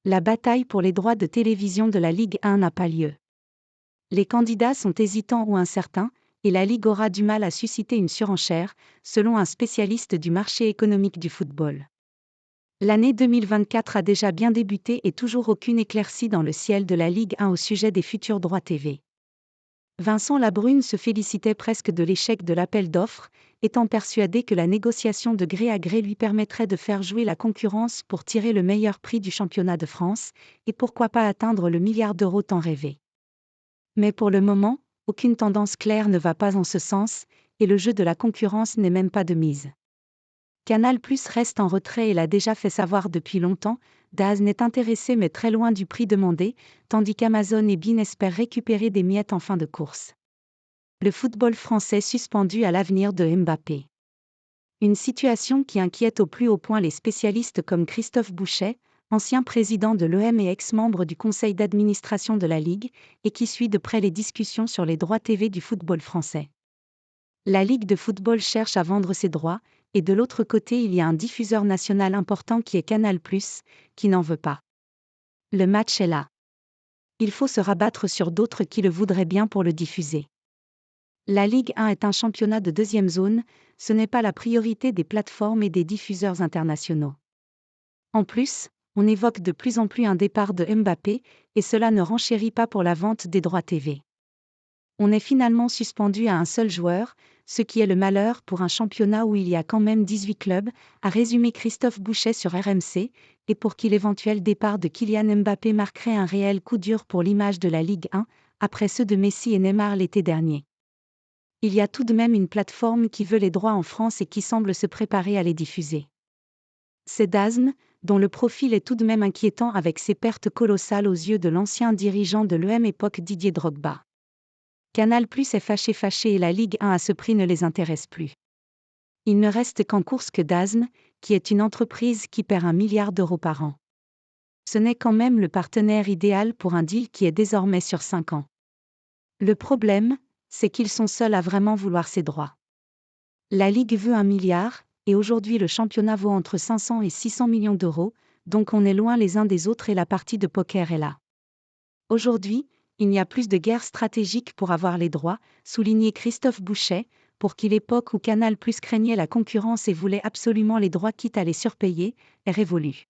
La bataille pour les droits de télévision de la Ligue 1 n'a pas lieu. Les candidats sont hésitants ou incertains, et la Ligue aura du mal à susciter une surenchère, selon un spécialiste du marché économique du football. L'année 2024 a déjà bien débuté et toujours aucune éclaircie dans le ciel de la Ligue 1 au sujet des futurs droits TV. Vincent Labrune se félicitait presque de l'échec de l'appel d'offres, étant persuadé que la négociation de gré à gré lui permettrait de faire jouer la concurrence pour tirer le meilleur prix du championnat de France, et pourquoi pas atteindre le milliard d'euros tant rêvé. Mais pour le moment, aucune tendance claire ne va pas en ce sens, et le jeu de la concurrence n'est même pas de mise. Canal+ reste en retrait et l'a déjà fait savoir depuis longtemps. DAZN est intéressé mais très loin du prix demandé, tandis qu'Amazon et beIN espèrent récupérer des miettes en fin de course. Le football français suspendu à l'avenir de Mbappé. Une situation qui inquiète au plus haut point les spécialistes comme Christophe Bouchet, ancien président de l'OM et ex-membre du conseil d'administration de la Ligue, et qui suit de près les discussions sur les droits TV du football français. La Ligue de football cherche à vendre ses droits, et de l'autre côté il y a un diffuseur national important qui est Canal+, qui n'en veut pas. Le match est là. Il faut se rabattre sur d'autres qui le voudraient bien pour le diffuser. La Ligue 1 est un championnat de deuxième zone, ce n'est pas la priorité des plateformes et des diffuseurs internationaux. En plus, on évoque de plus en plus un départ de Mbappé, et cela ne renchérit pas pour la vente des droits TV. On est finalement suspendu à un seul joueur, ce qui est le malheur pour un championnat où il y a quand même 18 clubs, a résumé Christophe Bouchet sur RMC, et pour qui l'éventuel départ de Kylian Mbappé marquerait un réel coup dur pour l'image de la Ligue 1, après ceux de Messi et Neymar l'été dernier. Il y a tout de même une plateforme qui veut les droits en France et qui semble se préparer à les diffuser. C'est DAZN, dont le profil est tout de même inquiétant avec ses pertes colossales aux yeux de l'ancien dirigeant de l'OM époque Didier Drogba. Canal+ est fâché et la Ligue 1 à ce prix ne les intéresse plus. Il ne reste qu'en course que DAZN, qui est une entreprise qui perd 1 milliard d'euros par an. Ce n'est quand même le partenaire idéal pour un deal qui est désormais sur 5 ans. Le problème, c'est qu'ils sont seuls à vraiment vouloir ces droits. La Ligue veut 1 milliard, et aujourd'hui le championnat vaut entre 500 et 600 millions d'euros, donc on est loin les uns des autres et la partie de poker est là. Aujourd'hui, il n'y a plus de guerre stratégique pour avoir les droits, soulignait Christophe Bouchet, pour qui l'époque où Canal+ craignait la concurrence et voulait absolument les droits quitte à les surpayer, est révolue.